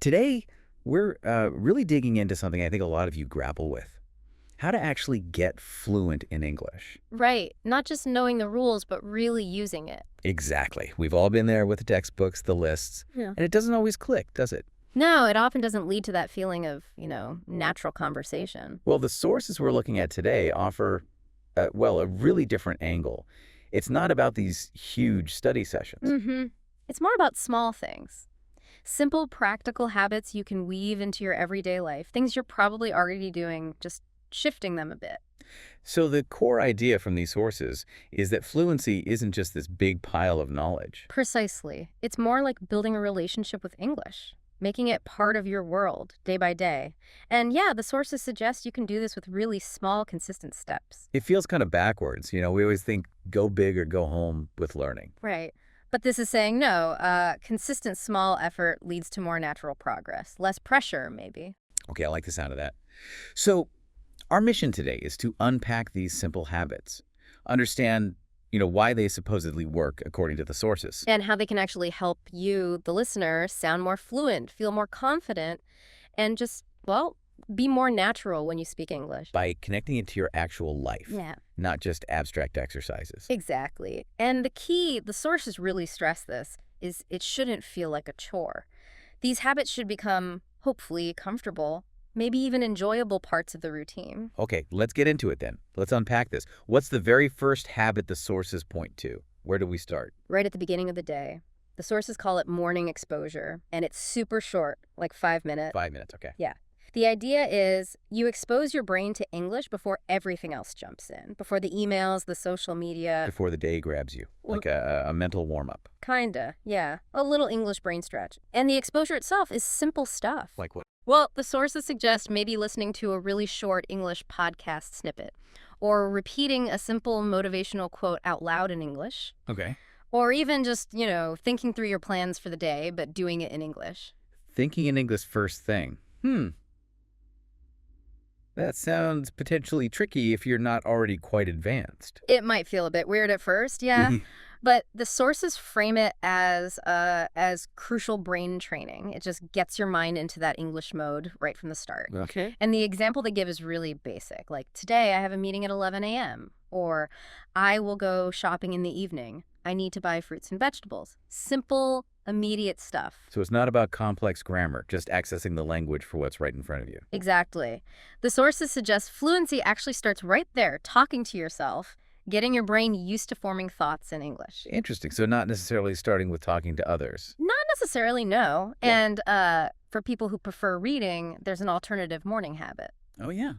Today, we're really digging into something I think a lot of you grapple with. How to actually get fluent in English. Right. Not just knowing the rules, but really using it. Exactly. We've all been there with the textbooks, the lists, Yeah. and it doesn't always click, does it? No, it often doesn't lead to that feeling of, natural conversation. Well, the sources we're looking at today offer, a really different angle. It's not about these huge study sessions. Mm-hmm. It's more about small things. Simple, practical habits you can weave into your everyday life. Things you're probably already doing, just shifting them a bit. So the core idea from these sources is that fluency isn't just this big pile of knowledge. Precisely. It's more like building a relationship with English, making it part of your world day by day. And yeah, the sources suggest you can do this with really small, consistent steps. It feels kind of backwards. We always think go big or go home with learning. Right. But this is saying no, consistent small effort leads to more natural progress. Less pressure, maybe. Okay, I like the sound of that. So our mission today is to unpack these simple habits, understand, why they supposedly work according to the sources. And how they can actually help you, the listener, sound more fluent, feel more confident, and just, well, be more natural when you speak English. By connecting it to your actual life, Yeah. not just abstract exercises. Exactly. And the sources really stress this, is it shouldn't feel like a chore. These habits should become, hopefully, comfortable, maybe even enjoyable parts of the routine. Okay, let's get into it then. Let's unpack this. What's the very first habit the sources point to? Where do we start? Right at the beginning of the day. The sources call it morning exposure, and it's super short, like 5 minutes. 5 minutes, okay. Yeah. The idea is you expose your brain to English before everything else jumps in, before the emails, the social media. Before the day grabs you, like a mental warm-up. Kinda, yeah. A little English brain stretch. And the exposure itself is simple stuff. Like what? Well, the sources suggest maybe listening to a really short English podcast snippet, or repeating a simple motivational quote out loud in English, Okay. or even just, thinking through your plans for the day, but doing it in English. Thinking in English first thing. That sounds potentially tricky if you're not already quite advanced. It might feel a bit weird at first, yeah, but the sources frame it as crucial brain training. It just gets your mind into that English mode right from the start. Okay. And the example they give is really basic, like today I have a meeting at 11 a.m. or I will go shopping in the evening. I need to buy fruits and vegetables. Simple, immediate stuff. So it's not about complex grammar, just accessing the language for what's right in front of you. Exactly. The sources suggest fluency actually starts right there, talking to yourself, getting your brain used to forming thoughts in English. Interesting. So not necessarily starting with talking to others. Not necessarily, no. Yeah. And for people who prefer reading, there's an alternative morning habit. Oh, yeah.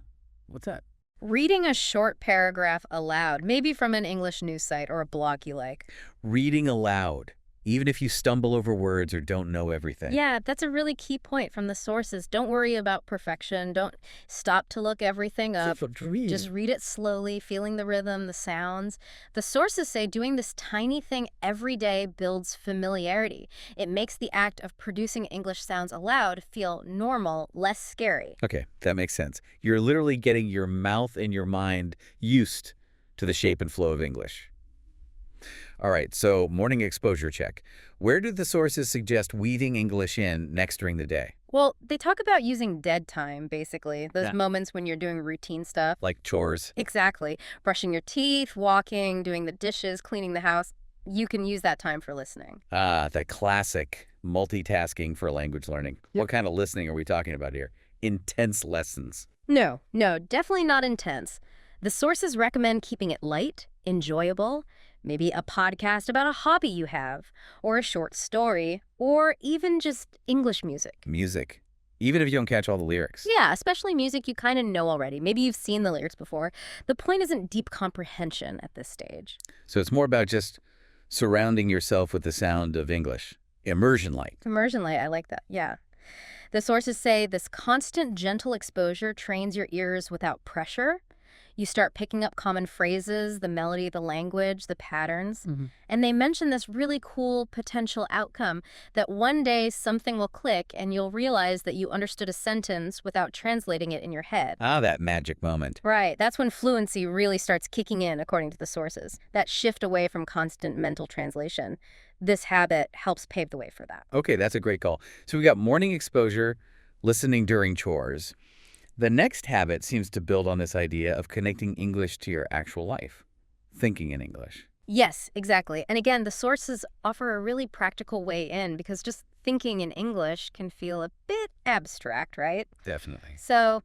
What's that? Reading a short paragraph aloud, maybe from an English news site or a blog you like. Reading aloud, even if you stumble over words or don't know everything. Yeah, that's a really key point from the sources. Don't worry about perfection. Don't stop to look everything up. Just read it slowly, feeling the rhythm, the sounds. The sources say doing this tiny thing every day builds familiarity. It makes the act of producing English sounds aloud feel normal, less scary. Okay, that makes sense. You're literally getting your mouth and your mind used to the shape and flow of English. All right, so morning exposure check. Where do the sources suggest weaving English in next during the day? Well, they talk about using dead time, basically. Those Yeah. moments when you're doing routine stuff. Like chores. Exactly. Brushing your teeth, walking, doing the dishes, cleaning the house. You can use that time for listening. Ah, the classic multitasking for language learning. What kind of listening are we talking about here? Intense lessons. No, definitely not intense. The sources recommend keeping it light, enjoyable, maybe a podcast about a hobby you have, or a short story, or even just English music. Music. Even if you don't catch all the lyrics. Yeah, especially music you kind of know already. Maybe you've seen the lyrics before. The point isn't deep comprehension at this stage. So it's more about just surrounding yourself with the sound of English. Immersion light. Immersion light, I like that, yeah. The sources say this constant, gentle exposure trains your ears without pressure. You start picking up common phrases, the melody, the language, the patterns. And they mention this really cool potential outcome that one day something will click and you'll realize that you understood a sentence without translating it in your head. Ah, that magic moment. Right. That's when fluency really starts kicking in, according to the sources. That shift away from constant mental translation. This habit helps pave the way for that. Okay, that's a great call. So we got morning exposure, listening during chores. The next habit seems to build on this idea of connecting English to your actual life, thinking in English. Yes, exactly. And again, the sources offer a really practical way in because just thinking in English can feel a bit abstract, right? Definitely. So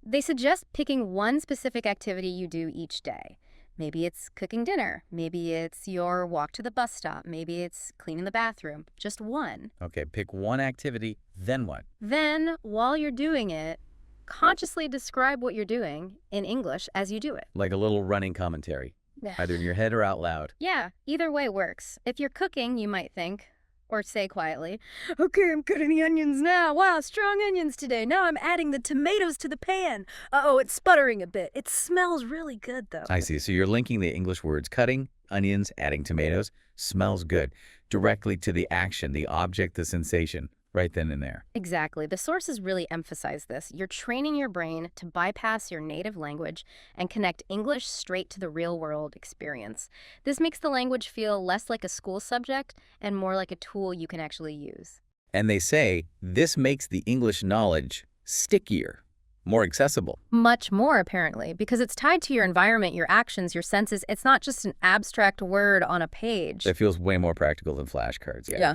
they suggest picking one specific activity you do each day. Maybe it's cooking dinner. Maybe it's your walk to the bus stop. Maybe it's cleaning the bathroom. Just one. Okay, pick one activity, then what? Then, while you're doing it, consciously describe what you're doing in English as you do it. Like a little running commentary, either in your head or out loud. Yeah, either way works. If you're cooking, you might think, or say quietly, okay, I'm cutting the onions now. Wow, strong onions today. Now I'm adding the tomatoes to the pan. Uh-oh, it's sputtering a bit. It smells really good, though. I see. So you're linking the English words cutting, onions, adding tomatoes, smells good, directly to the action, the object, the sensation, right then and there. Exactly. The sources really emphasize this. You're training your brain to bypass your native language and connect English straight to the real-world experience. This makes the language feel less like a school subject and more like a tool you can actually use. And they say this makes the English knowledge stickier, more accessible. Much more, apparently, because it's tied to your environment, your actions, your senses. It's not just an abstract word on a page. It feels way more practical than flashcards. Yeah.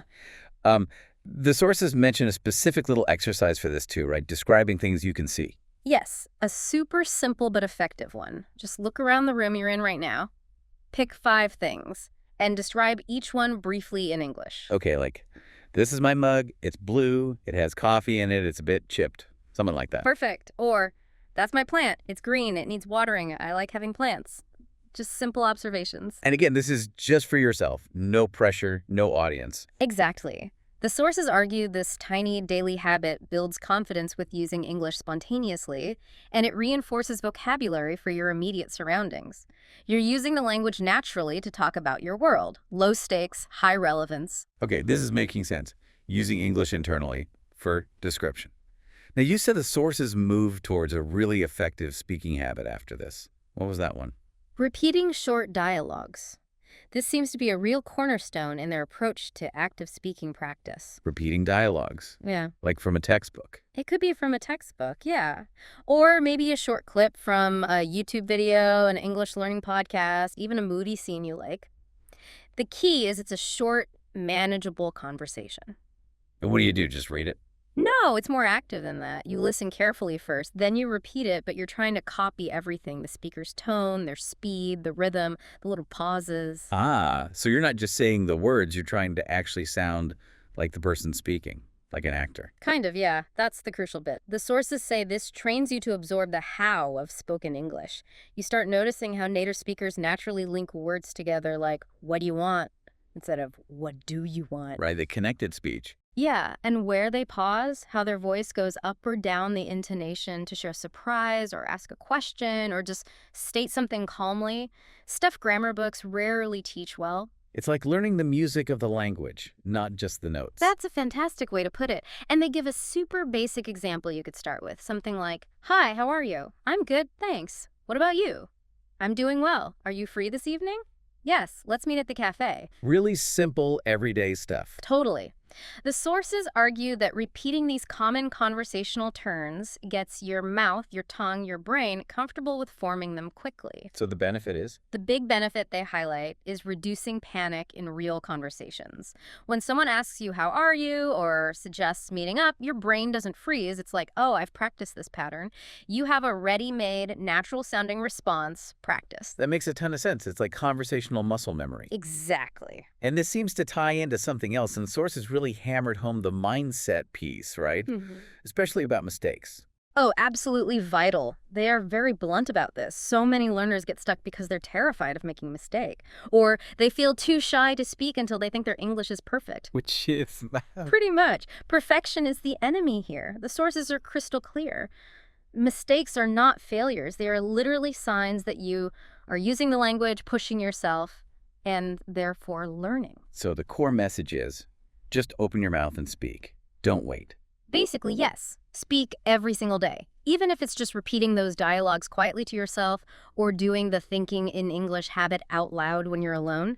The sources mention a specific little exercise for this too, right? Describing things you can see. Yes, a super simple but effective one. Just look around the room you're in right now, pick 5 things, and describe each one briefly in English. Okay, like, this is my mug, it's blue, it has coffee in it, it's a bit chipped. Something like that. Perfect. Or, that's my plant. It's green. It needs watering. I like having plants. Just simple observations. And again, this is just for yourself. No pressure, no audience. Exactly. The sources argue this tiny daily habit builds confidence with using English spontaneously, and it reinforces vocabulary for your immediate surroundings. You're using the language naturally to talk about your world. Low stakes, high relevance. Okay, this is making sense. Using English internally for description. Now, you said the sources moved towards a really effective speaking habit after this. What was that one? Repeating short dialogues. This seems to be a real cornerstone in their approach to active speaking practice. Repeating dialogues, Yeah. like from a textbook. It could be from a textbook, yeah. Or maybe a short clip from a YouTube video, an English learning podcast, even a moody scene you like. The key is it's a short, manageable conversation. And what do you do? Just read it? No, it's more active than that. You listen carefully first, then you repeat it, but you're trying to copy everything, the speaker's tone, their speed, the rhythm, the little pauses. Ah, so you're not just saying the words, you're trying to actually sound like the person speaking, like an actor. Kind of, yeah. That's the crucial bit. The sources say this trains you to absorb the how of spoken English. You start noticing how native speakers naturally link words together like, what do you want? Instead of, what do you want? Right, the connected speech. Yeah, and where they pause, how their voice goes up or down the intonation to show surprise or ask a question or just state something calmly. Stuff grammar books rarely teach well. It's like learning the music of the language, not just the notes. That's a fantastic way to put it. And they give a super basic example you could start with. Something like, hi, how are you? I'm good, thanks. What about you? I'm doing well. Are you free this evening? Yes, let's meet at the cafe. Really simple, everyday stuff. Totally. The sources argue that repeating these common conversational turns gets your mouth, your tongue, your brain comfortable with forming them quickly. So the benefit is? The big benefit they highlight is reducing panic in real conversations. When someone asks you, how are you, or suggests meeting up, your brain doesn't freeze. It's like, oh, I've practiced this pattern. You have a ready-made, natural-sounding response practiced. That makes a ton of sense. It's like conversational muscle memory. Exactly. And this seems to tie into something else, and sources really hammered home the mindset piece, right? Especially about mistakes. Oh, absolutely vital. They are very blunt about this. So many learners get stuck because they're terrified of making a mistake. Or they feel too shy to speak until they think their English is perfect. Which is... Pretty much. Perfection is the enemy here. The sources are crystal clear. Mistakes are not failures. They are literally signs that you are using the language, pushing yourself, and therefore learning. So the core message is, just open your mouth and speak. Don't wait. Basically, yes. Speak every single day. Even if it's just repeating those dialogues quietly to yourself or doing the thinking in English habit out loud when you're alone.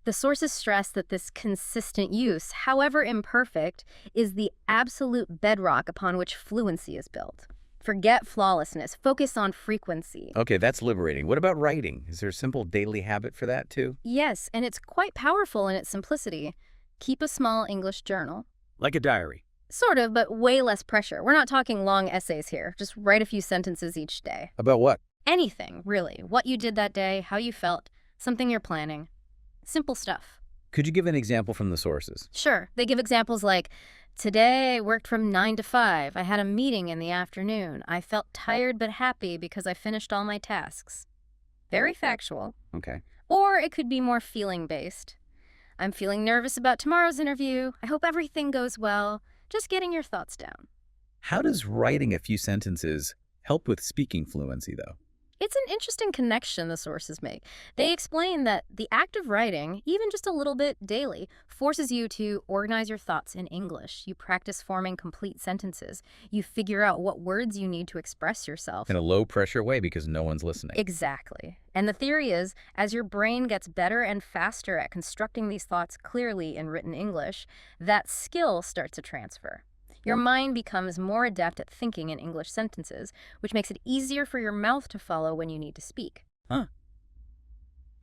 The sources stress that this consistent use, however imperfect, is the absolute bedrock upon which fluency is built. Forget flawlessness. Focus on frequency. Okay, that's liberating. What about writing? Is there a simple daily habit for that too? Yes, and it's quite powerful in its simplicity. Keep a small English journal. Like a diary. Sort of, but way less pressure. We're not talking long essays here. Just write a few sentences each day. About what? Anything, really. What you did that day, how you felt, something you're planning. Simple stuff. Could you give an example from the sources? Sure, they give examples like, today I worked from 9 to 5. I had a meeting in the afternoon. I felt tired but happy because I finished all my tasks. Very factual. Okay. Or it could be more feeling-based. I'm feeling nervous about tomorrow's interview. I hope everything goes well. Just getting your thoughts down. How does writing a few sentences help with speaking fluency, though? It's an interesting connection the sources make. They explain that the act of writing, even just a little bit daily, forces you to organize your thoughts in English. You practice forming complete sentences. You figure out what words you need to express yourself. In a low-pressure way because no one's listening. Exactly. And the theory is, as your brain gets better and faster at constructing these thoughts clearly in written English, that skill starts to transfer. Your mind becomes more adept at thinking in English sentences, which makes it easier for your mouth to follow when you need to speak. Huh.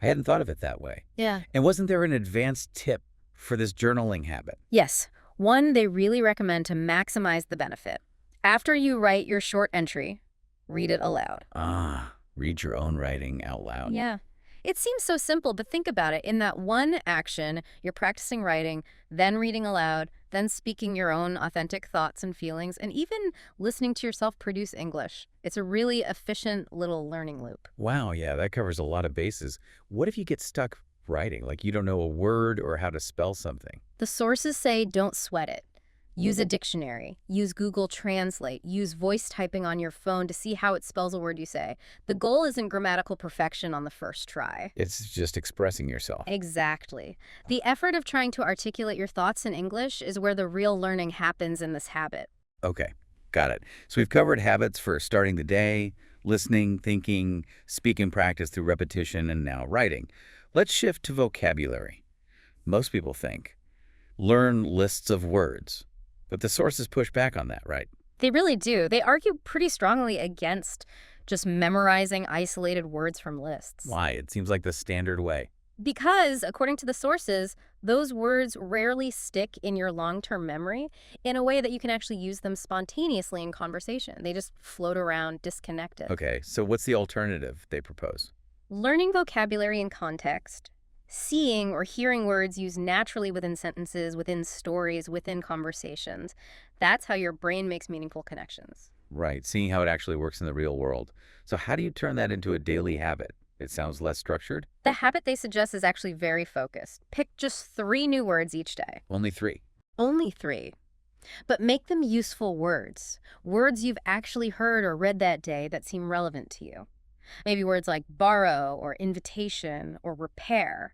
I hadn't thought of it that way. Yeah. And wasn't there an advanced tip for this journaling habit? Yes. One, they really recommend to maximize the benefit. After you write your short entry, read it aloud. Read your own writing out loud. Yeah. It seems so simple, but think about it. In that one action, you're practicing writing, then reading aloud, then speaking your own authentic thoughts and feelings, and even listening to yourself produce English. It's a really efficient little learning loop. Wow, yeah, that covers a lot of bases. What if you get stuck writing, like you don't know a word or how to spell something? The sources say don't sweat it. Use a dictionary. Use Google Translate. Use voice typing on your phone to see how it spells a word you say. The goal isn't grammatical perfection on the first try. It's just expressing yourself. Exactly. The effort of trying to articulate your thoughts in English is where the real learning happens in this habit. Okay, got it. So we've covered habits for starting the day, listening, thinking, speaking practice through repetition, and now writing. Let's shift to vocabulary. Most people think, learn lists of words. But the sources push back on that, right? They really do. They argue pretty strongly against just memorizing isolated words from lists. Why? It seems like the standard way. Because, according to the sources, those words rarely stick in your long-term memory in a way that you can actually use them spontaneously in conversation. They just float around disconnected. Okay, so what's the alternative they propose? Learning vocabulary in context. Seeing or hearing words used naturally within sentences, within stories, within conversations. That's how your brain makes meaningful connections. Right, seeing how it actually works in the real world. So how do you turn that into a daily habit? It sounds less structured? The habit they suggest is actually very focused. Pick just 3 new words each day. Only 3. Only 3. But make them useful words. Words you've actually heard or read that day that seem relevant to you. Maybe words like borrow or invitation or repair.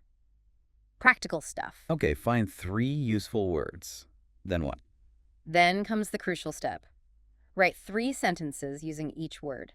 Practical stuff. Okay, find 3 useful words. Then what? Then comes the crucial step. Write 3 sentences using each word.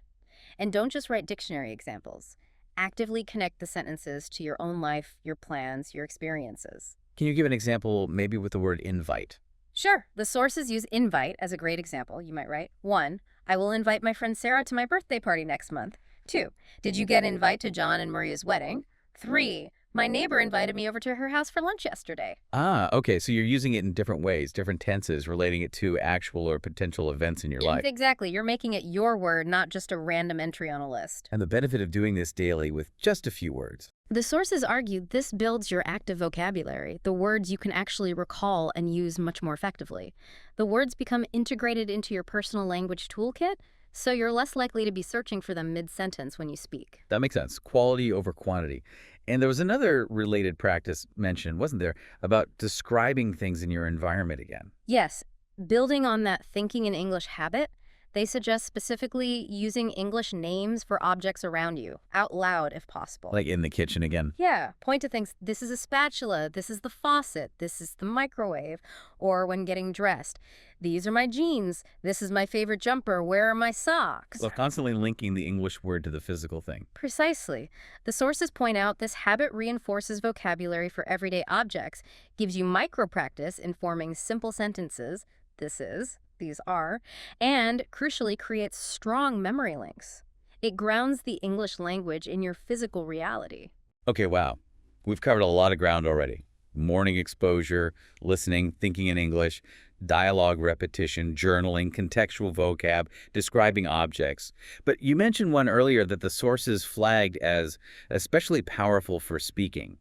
And don't just write dictionary examples. Actively connect the sentences to your own life, your plans, your experiences. Can you give an example maybe with the word invite? Sure. The sources use invite as a great example. You might write, 1, I will invite my friend Sarah to my birthday party next month. 2, did you get an invite to John and Maria's wedding? 3, my neighbor invited me over to her house for lunch yesterday. Okay, so you're using it in different ways, different tenses, relating it to actual or potential events in your life. Exactly. You're making it your word, not just a random entry on a list. And the benefit of doing this daily with just a few words. The sources argue this builds your active vocabulary, the words you can actually recall and use much more effectively. The words become integrated into your personal language toolkit, so you're less likely to be searching for them mid-sentence when you speak. That makes sense. Quality over quantity. And there was another related practice mentioned, wasn't there, about describing things in your environment again? Yes, building on that thinking in English habit, They suggest specifically using English names for objects around you, out loud if possible. Like in the kitchen again. Yeah, point to things. This is a spatula. This is the faucet. This is the microwave. Or when getting dressed. These are my jeans. This is my favorite jumper. Where are my socks? So constantly linking the English word to the physical thing. Precisely. The sources point out this habit reinforces vocabulary for everyday objects, gives you micro practice in forming simple sentences. This is, these are, and crucially creates strong memory links. It grounds the English language in your physical reality. Okay, wow. We've covered a lot of ground already. Morning exposure, listening, thinking in English, dialogue repetition, journaling, contextual vocab, describing objects. But you mentioned one earlier that the sources flagged as especially powerful for speaking.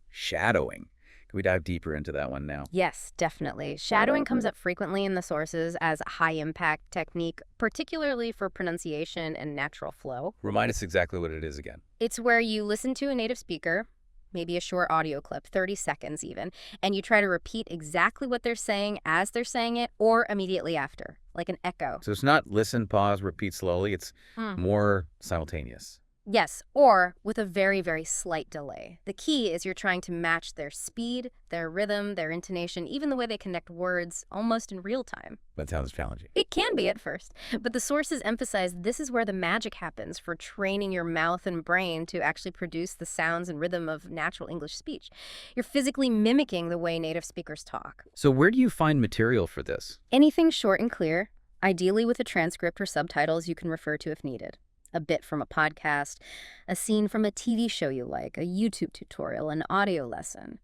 Shadowing. Can we dive deeper into that one now? Yes, definitely. Shadowing comes up frequently in the sources as a high-impact technique, particularly for pronunciation and natural flow. Remind us exactly what it is again. It's where you listen to a native speaker, maybe a short audio clip, 30 seconds even, and you try to repeat exactly what they're saying as they're saying it or immediately after, like an echo. So it's not listen, pause, repeat slowly. It's more simultaneous. Yes, or with a very, very slight delay. The key is you're trying to match their speed, their rhythm, their intonation, even the way they connect words almost in real time. That sounds challenging. It can be at first, but the sources emphasize this is where the magic happens for training your mouth and brain to actually produce the sounds and rhythm of natural English speech. You're physically mimicking the way native speakers talk. So where do you find material for this? Anything short and clear, ideally with a transcript or subtitles you can refer to if needed. A bit from a podcast, a scene from a TV show you like, a YouTube tutorial, an audio lesson.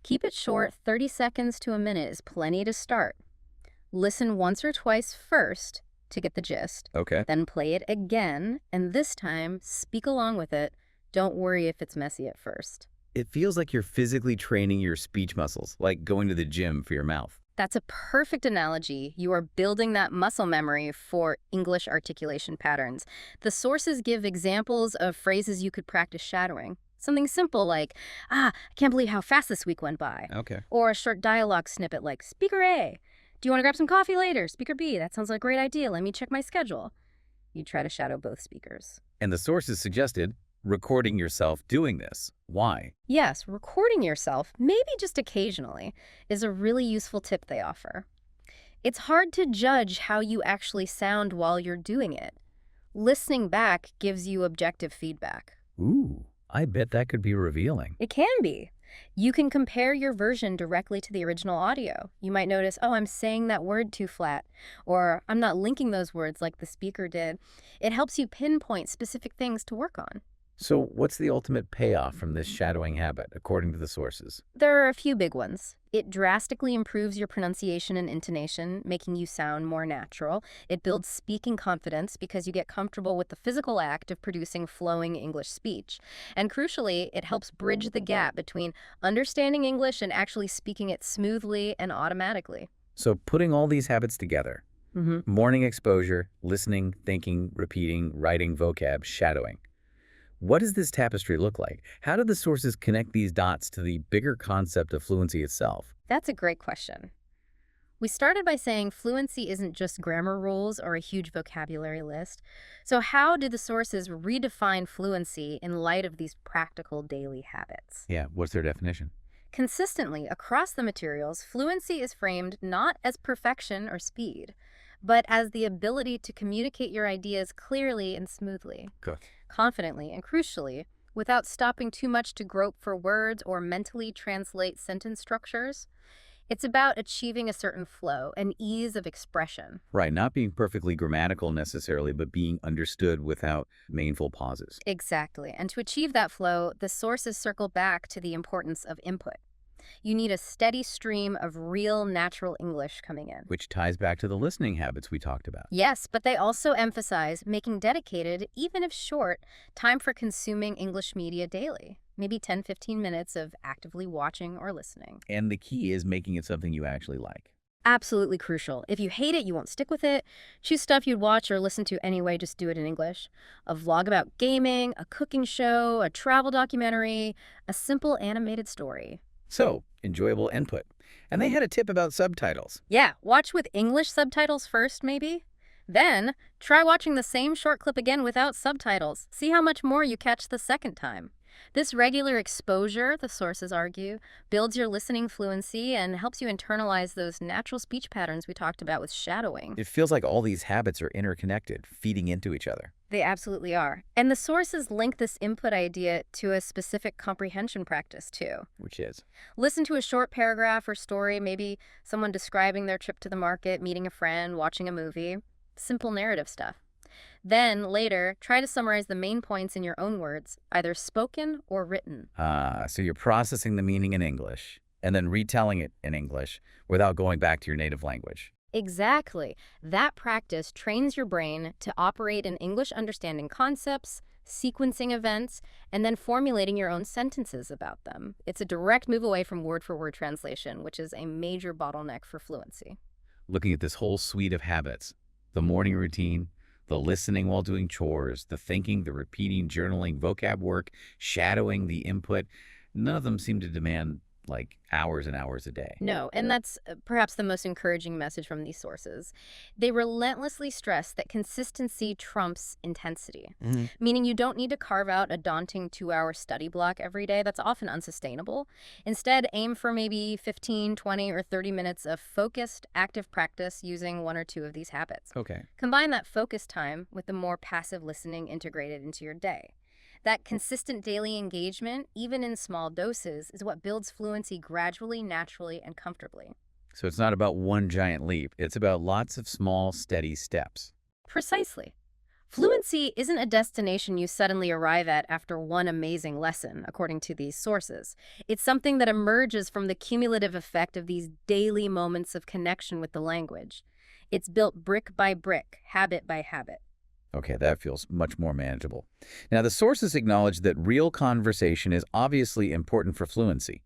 Keep it short, 30 seconds to a minute is plenty to start. Listen once or twice first to get the gist. Okay. Then play it again, and this time, speak along with it. Don't worry if it's messy at first. It feels like you're physically training your speech muscles, like going to the gym for your mouth. That's a perfect analogy. You are building that muscle memory for English articulation patterns. The sources give examples of phrases you could practice shadowing. Something simple like, I can't believe how fast this week went by. Okay. Or a short dialogue snippet like, Speaker A, do you want to grab some coffee later? Speaker B, that sounds like a great idea. Let me check my schedule. You try to shadow both speakers. And the sources suggested recording yourself doing this. Why? Yes, recording yourself, maybe just occasionally, is a really useful tip they offer. It's hard to judge how you actually sound while you're doing it. Listening back gives you objective feedback. Ooh, I bet that could be revealing. It can be. You can compare your version directly to the original audio. You might notice, I'm saying that word too flat, or I'm not linking those words like the speaker did. It helps you pinpoint specific things to work on. So what's the ultimate payoff from this shadowing habit, according to the sources? There are a few big ones. It drastically improves your pronunciation and intonation, making you sound more natural. It builds speaking confidence because you get comfortable with the physical act of producing flowing English speech. And crucially, it helps bridge the gap between understanding English and actually speaking it smoothly and automatically. So putting all these habits together, morning exposure, listening, thinking, repeating, writing vocab, shadowing. What does this tapestry look like? How do the sources connect these dots to the bigger concept of fluency itself? That's a great question. We started by saying fluency isn't just grammar rules or a huge vocabulary list. So how do the sources redefine fluency in light of these practical daily habits? Yeah, what's their definition? Consistently, across the materials, fluency is framed not as perfection or speed, but as the ability to communicate your ideas clearly and smoothly. Good. Confidently and crucially, without stopping too much to grope for words or mentally translate sentence structures. It's about achieving a certain flow, an ease of expression. Right, not being perfectly grammatical necessarily, but being understood without meaningful pauses. Exactly. And to achieve that flow, the sources circle back to the importance of input. You need a steady stream of real, natural English coming in. Which ties back to the listening habits we talked about. Yes, but they also emphasize making dedicated, even if short, time for consuming English media daily. Maybe 10-15 minutes of actively watching or listening. And the key is making it something you actually like. Absolutely crucial. If you hate it, you won't stick with it. Choose stuff you'd watch or listen to anyway, just do it in English. A vlog about gaming, a cooking show, a travel documentary, a simple animated story. So, enjoyable input. And they had a tip about subtitles. Yeah, watch with English subtitles first, maybe. Then, try watching the same short clip again without subtitles. See how much more you catch the second time. This regular exposure, the sources argue, builds your listening fluency and helps you internalize those natural speech patterns we talked about with shadowing. It feels like all these habits are interconnected, feeding into each other. They absolutely are. And the sources link this input idea to a specific comprehension practice, too. Which is? Listen to a short paragraph or story, maybe someone describing their trip to the market, meeting a friend, watching a movie. Simple narrative stuff. Then, later, try to summarize the main points in your own words, either spoken or written. So you're processing the meaning in English and then retelling it in English without going back to your native language. Exactly. That practice trains your brain to operate in English understanding concepts, sequencing events, and then formulating your own sentences about them. It's a direct move away from word-for-word translation, which is a major bottleneck for fluency. Looking at this whole suite of habits, the morning routine, the listening while doing chores, the thinking, the repeating, journaling, vocab work, shadowing, the input, none of them seem to demand like hours and hours a day. No, and that's perhaps the most encouraging message from these sources. They relentlessly stress that consistency trumps intensity, meaning you don't need to carve out a daunting 2-hour study block every day. That's often unsustainable. Instead, aim for maybe 15, 20, or 30 minutes of focused, active practice using one or two of these habits. Okay. Combine that focus time with the more passive listening integrated into your day. That consistent daily engagement, even in small doses, is what builds fluency gradually, naturally, and comfortably. So it's not about one giant leap. It's about lots of small, steady steps. Precisely. Fluency isn't a destination you suddenly arrive at after one amazing lesson, according to these sources. It's something that emerges from the cumulative effect of these daily moments of connection with the language. It's built brick by brick, habit by habit. Okay, that feels much more manageable. Now, the sources acknowledge that real conversation is obviously important for fluency.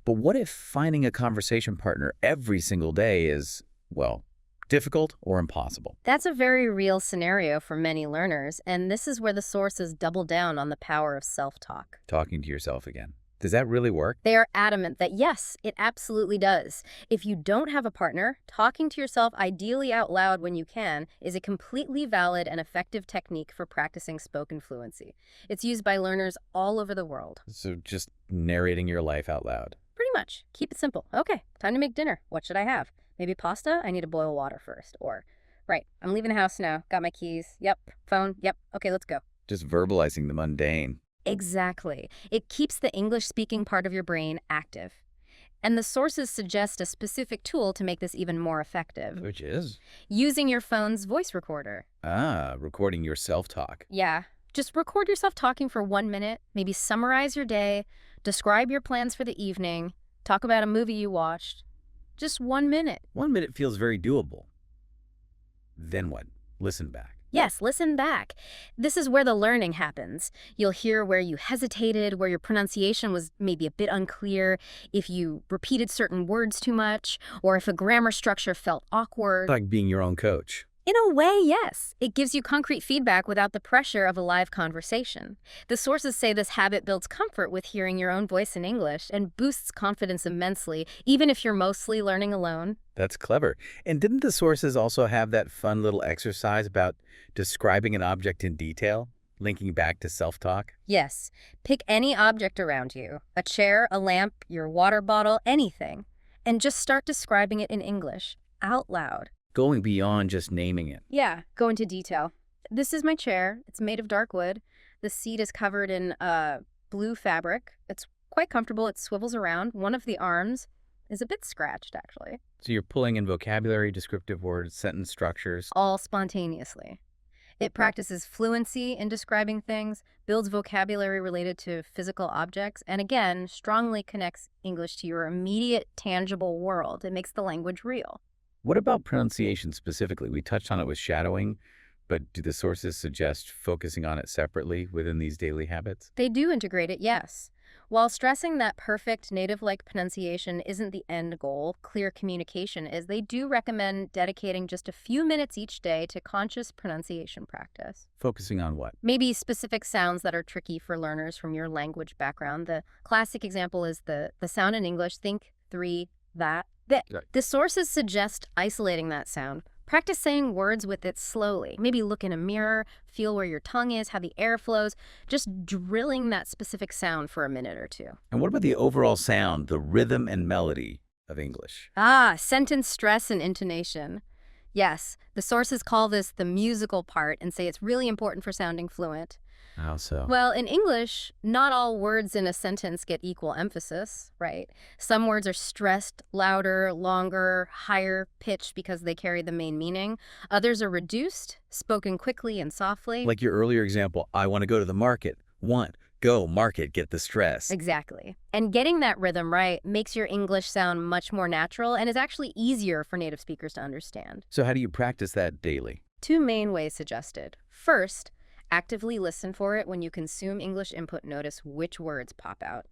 But what if finding a conversation partner every single day is, well, difficult or impossible? That's a very real scenario for many learners, and this is where the sources double down on the power of self-talk. Talking to yourself again. Does that really work? They are adamant that yes, it absolutely does. If you don't have a partner, talking to yourself ideally out loud when you can is a completely valid and effective technique for practicing spoken fluency. It's used by learners all over the world. So just narrating your life out loud. Pretty much. Keep it simple. Okay, time to make dinner. What should I have? Maybe pasta? I need to boil water first. Or, right, I'm leaving the house now. Got my keys. Yep. Phone. Yep. Okay, let's go. Just verbalizing the mundane. Exactly. It keeps the English-speaking part of your brain active. And the sources suggest a specific tool to make this even more effective. Which is? Using your phone's voice recorder. Recording your self-talk. Yeah. Just record yourself talking for 1 minute, maybe summarize your day, describe your plans for the evening, talk about a movie you watched. Just 1 minute. 1 minute feels very doable. Then what? Listen back. Yes, listen back. This is where the learning happens. You'll hear where you hesitated, where your pronunciation was maybe a bit unclear, if you repeated certain words too much, or if a grammar structure felt awkward. Like being your own coach. In a way, yes. It gives you concrete feedback without the pressure of a live conversation. The sources say this habit builds comfort with hearing your own voice in English and boosts confidence immensely, even if you're mostly learning alone. That's clever. And didn't the sources also have that fun little exercise about describing an object in detail, linking back to self-talk? Yes. Pick any object around you, a chair, a lamp, your water bottle, anything, and just start describing it in English, out loud. Going beyond just naming it. Yeah, go into detail. This is my chair. It's made of dark wood. The seat is covered in blue fabric. It's quite comfortable. It swivels around. One of the arms is a bit scratched, actually. So you're pulling in vocabulary, descriptive words, sentence structures. All spontaneously. It practices fluency in describing things, builds vocabulary related to physical objects, and again, strongly connects English to your immediate, tangible world. It makes the language real. What about pronunciation specifically? We touched on it with shadowing, but do the sources suggest focusing on it separately within these daily habits? They do integrate it, yes. While stressing that perfect native-like pronunciation isn't the end goal, clear communication is, they do recommend dedicating just a few minutes each day to conscious pronunciation practice. Focusing on what? Maybe specific sounds that are tricky for learners from your language background. The classic example is the sound in English, think, three, that. Right. The sources suggest isolating that sound, Practice saying words with it slowly. Maybe look in a mirror, feel where your tongue is, how the air flows, just drilling that specific sound for a minute or two. And what about the overall sound, the rhythm and melody of English? Sentence stress and intonation. Yes, the sources call this the musical part and say it's really important for sounding fluent. How so? Well, in English, not all words in a sentence get equal emphasis, right? Some words are stressed, louder, longer, higher pitched because they carry the main meaning. Others are reduced, spoken quickly and softly. Like your earlier example, I want to go to the market. One, go, market, get the stress. Exactly. And getting that rhythm right makes your English sound much more natural and is actually easier for native speakers to understand. So how do you practice that daily? Two main ways suggested. First, actively listen for it when you consume English input, notice which words pop out.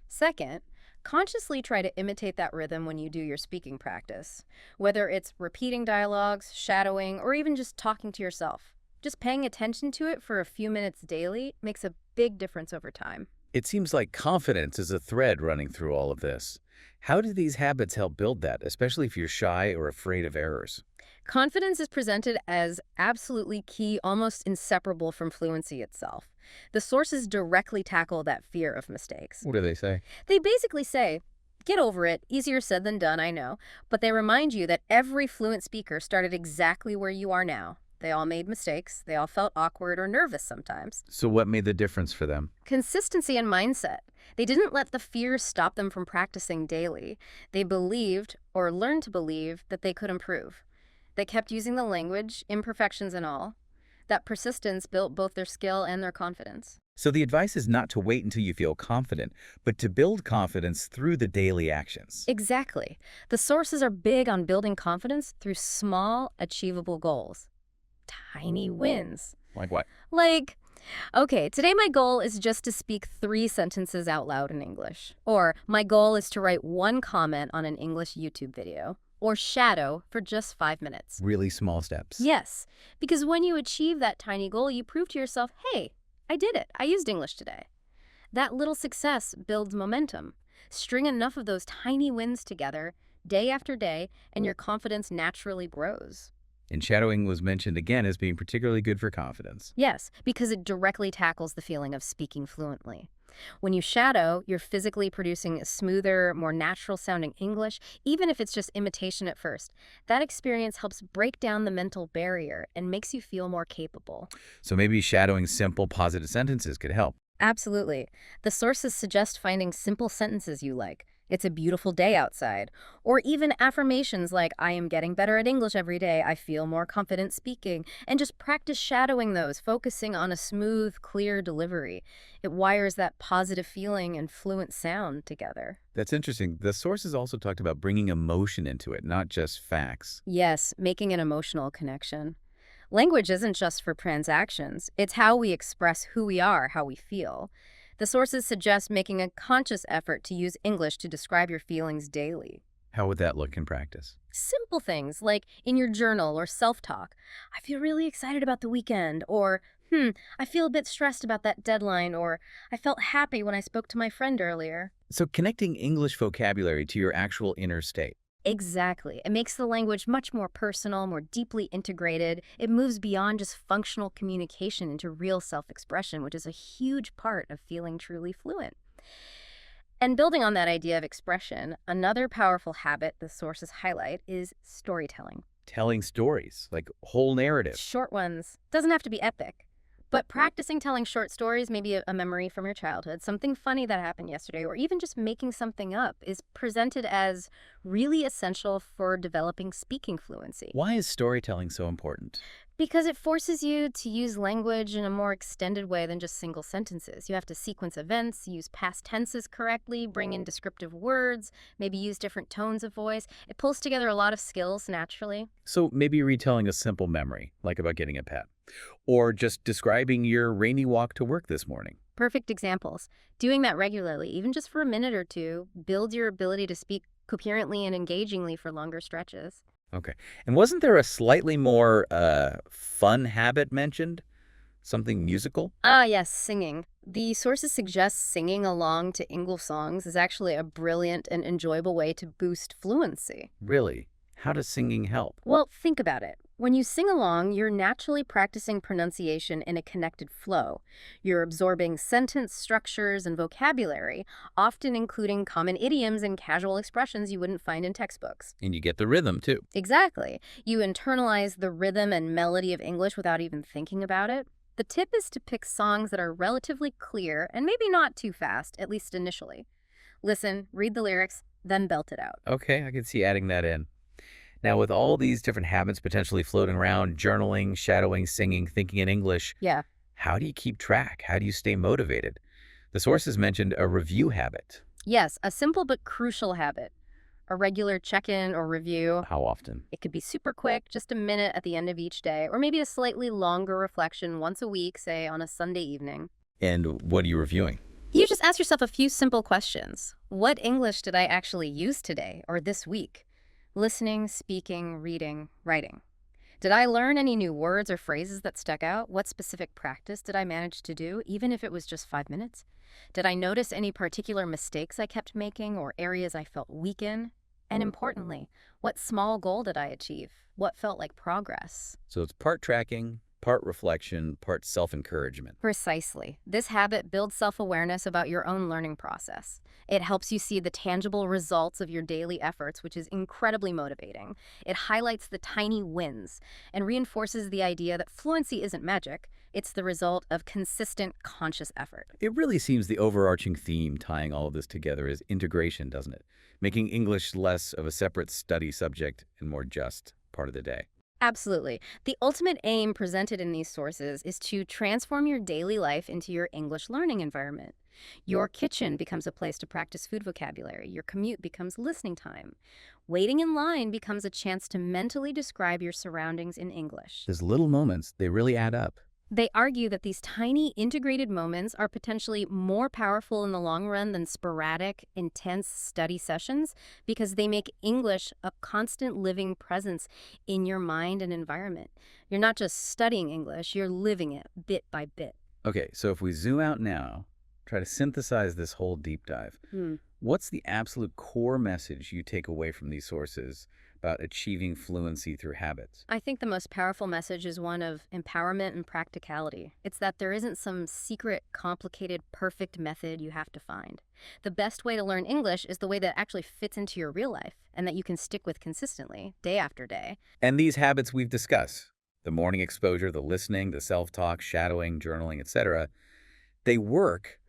Second, consciously try to imitate that rhythm when you do your speaking practice, whether it's repeating dialogues, shadowing, or even just talking to yourself. Just paying attention to it for a few minutes daily makes a big difference over time. It seems like confidence is a thread running through all of this. How do these habits help build that, especially if you're shy or afraid of errors? Confidence is presented as absolutely key, almost inseparable from fluency itself. The sources directly tackle that fear of mistakes. What do they say? They basically say, get over it, easier said than done, I know, but they remind you that every fluent speaker started exactly where you are now. They all made mistakes, they all felt awkward or nervous sometimes. So what made the difference for them? Consistency and mindset. They didn't let the fear stop them from practicing daily. They believed, or learned to believe, that they could improve. They kept using the language, imperfections and all. That persistence built both their skill and their confidence. So the advice is not to wait until you feel confident, but to build confidence through the daily actions. Exactly. The sources are big on building confidence through small, achievable goals. Tiny wins. Like what? Like, okay, today my goal is just to speak 3 sentences out loud in English. Or my goal is to write 1 comment on an English YouTube video. Or shadow for just 5 minutes. Really small steps. Yes, because when you achieve that tiny goal, you prove to yourself, hey, I did it. I used English today. That little success builds momentum. String enough of those tiny wins together, day after day, and your confidence naturally grows. And shadowing was mentioned again as being particularly good for confidence. Yes, because it directly tackles the feeling of speaking fluently. When you shadow, you're physically producing a smoother, more natural-sounding English, even if it's just imitation at first. That experience helps break down the mental barrier and makes you feel more capable. So maybe shadowing simple, positive sentences could help. Absolutely. The sources suggest finding simple sentences you like. It's a beautiful day outside. Or even affirmations like, I am getting better at English every day, I feel more confident speaking. And just practice shadowing those, focusing on a smooth, clear delivery. It wires that positive feeling and fluent sound together. That's interesting. The sources also talked about bringing emotion into it, not just facts. Yes, making an emotional connection. Language isn't just for transactions. It's how we express who we are, how we feel. The sources suggest making a conscious effort to use English to describe your feelings daily. How would that look in practice? Simple things like in your journal or self-talk. I feel really excited about the weekend, or I feel a bit stressed about that deadline, or I felt happy when I spoke to my friend earlier. So connecting English vocabulary to your actual inner state. Exactly. It makes the language much more personal, more deeply integrated. It moves beyond just functional communication into real self-expression, which is a huge part of feeling truly fluent. And building on that idea of expression, another powerful habit the sources highlight is storytelling. Telling stories, like whole narratives. Short ones. Doesn't have to be epic. But practicing telling short stories, maybe a memory from your childhood, something funny that happened yesterday, or even just making something up, is presented as really essential for developing speaking fluency. Why is storytelling so important? Because it forces you to use language in a more extended way than just single sentences. You have to sequence events, use past tenses correctly, bring in descriptive words, maybe use different tones of voice. It pulls together a lot of skills naturally. So maybe retelling a simple memory, like about getting a pet. Or just describing your rainy walk to work this morning. Perfect examples. Doing that regularly, even just for a minute or two, builds your ability to speak coherently and engagingly for longer stretches. Okay. And wasn't there a slightly more fun habit mentioned? Something musical? Yes, singing. The sources suggest singing along to English songs is actually a brilliant and enjoyable way to boost fluency. Really? How does singing help? Well, think about it. When you sing along, you're naturally practicing pronunciation in a connected flow. You're absorbing sentence structures and vocabulary, often including common idioms and casual expressions you wouldn't find in textbooks. And you get the rhythm, too. Exactly. You internalize the rhythm and melody of English without even thinking about it. The tip is to pick songs that are relatively clear and maybe not too fast, at least initially. Listen, read the lyrics, then belt it out. Okay, I can see adding that in. Now, with all these different habits potentially floating around, journaling, shadowing, singing, thinking in English, Yeah. how do you keep track? How do you stay motivated? The sources mentioned a review habit. Yes, a simple but crucial habit. A regular check-in or review. How often? It could be super quick, just a minute at the end of each day, or maybe a slightly longer reflection once a week, say on a Sunday evening. And what are you reviewing? You just ask yourself a few simple questions. What English did I actually use today or this week? Listening, speaking, reading, writing. Did I learn any new words or phrases that stuck out? What specific practice did I manage to do, even if it was just 5 minutes? Did I notice any particular mistakes I kept making or areas I felt weak in? And importantly, what small goal did I achieve? What felt like progress? So it's part tracking, part reflection, part self-encouragement. Precisely. This habit builds self-awareness about your own learning process. It helps you see the tangible results of your daily efforts, which is incredibly motivating. It highlights the tiny wins and reinforces the idea that fluency isn't magic. It's the result of consistent, conscious effort. It really seems the overarching theme tying all of this together is integration, doesn't it? Making English less of a separate study subject and more just part of the day. Absolutely. The ultimate aim presented in these sources is to transform your daily life into your English learning environment. Your kitchen becomes a place to practice food vocabulary. Your commute becomes listening time. Waiting in line becomes a chance to mentally describe your surroundings in English. These little moments, they really add up. They argue that these tiny integrated moments are potentially more powerful in the long run than sporadic, intense study sessions because they make English a constant living presence in your mind and environment. You're not just studying English, you're living it bit by bit. Okay, so if we zoom out now, try to synthesize this whole deep dive. What's the absolute core message you take away from these sources about achieving fluency through habits? I think the most powerful message is one of empowerment and practicality. It's that there isn't some secret, complicated, perfect method you have to find. The best way to learn English is the way that actually fits into your real life and that you can stick with consistently, day after day. And these habits we've discussed, the morning exposure, the listening, the self-talk, shadowing, journaling, etc., they work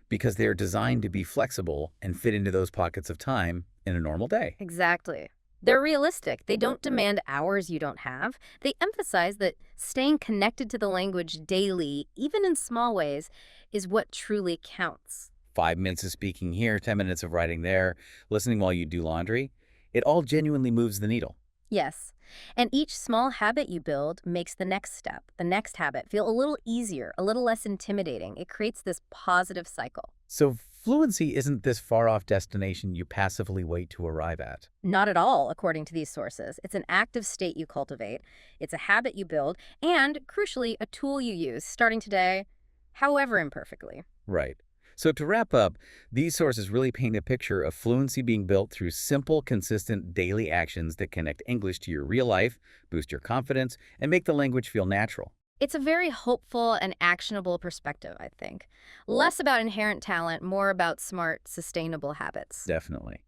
because they're designed to be flexible and fit into those pockets of time in a normal day. Exactly. They're realistic. They don't demand hours you don't have. They emphasize that staying connected to the language daily, even in small ways, is what truly counts. 5 minutes of speaking here, 10 minutes of writing there, listening while you do laundry, it all genuinely moves the needle. Yes. And each small habit you build makes the next step, the next habit, feel a little easier, a little less intimidating. It creates this positive cycle. So fluency isn't this far-off destination you passively wait to arrive at. Not at all, according to these sources. It's an active state you cultivate. It's a habit you build, and, crucially, a tool you use, starting today, however imperfectly. Right. So to wrap up, these sources really paint a picture of fluency being built through simple, consistent daily actions that connect English to your real life, boost your confidence, and make the language feel natural. It's a very hopeful and actionable perspective, I think. Less about inherent talent, more about smart, sustainable habits. Definitely.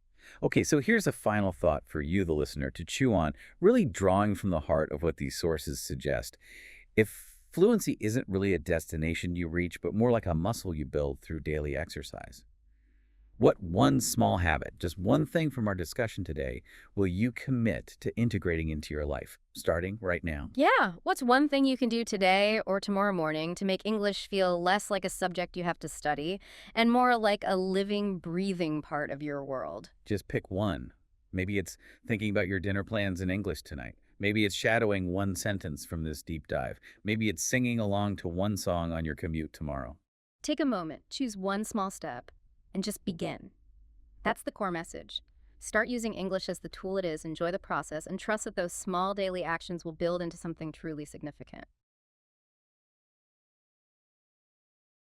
Okay, so here's a final thought for you, the listener, to chew on, really drawing from the heart of what these sources suggest. If fluency isn't really a destination you reach, but more like a muscle you build through daily exercise, what one small habit, just one thing from our discussion today, will you commit to integrating into your life, starting right now? Yeah, what's one thing you can do today or tomorrow morning to make English feel less like a subject you have to study and more like a living, breathing part of your world? Just pick one. Maybe it's thinking about your dinner plans in English tonight. Maybe it's shadowing one sentence from this deep dive. Maybe it's singing along to one song on your commute tomorrow. Take a moment, choose one small step, and just begin. That's the core message. Start using English as the tool it is, enjoy the process, and trust that those small daily actions will build into something truly significant.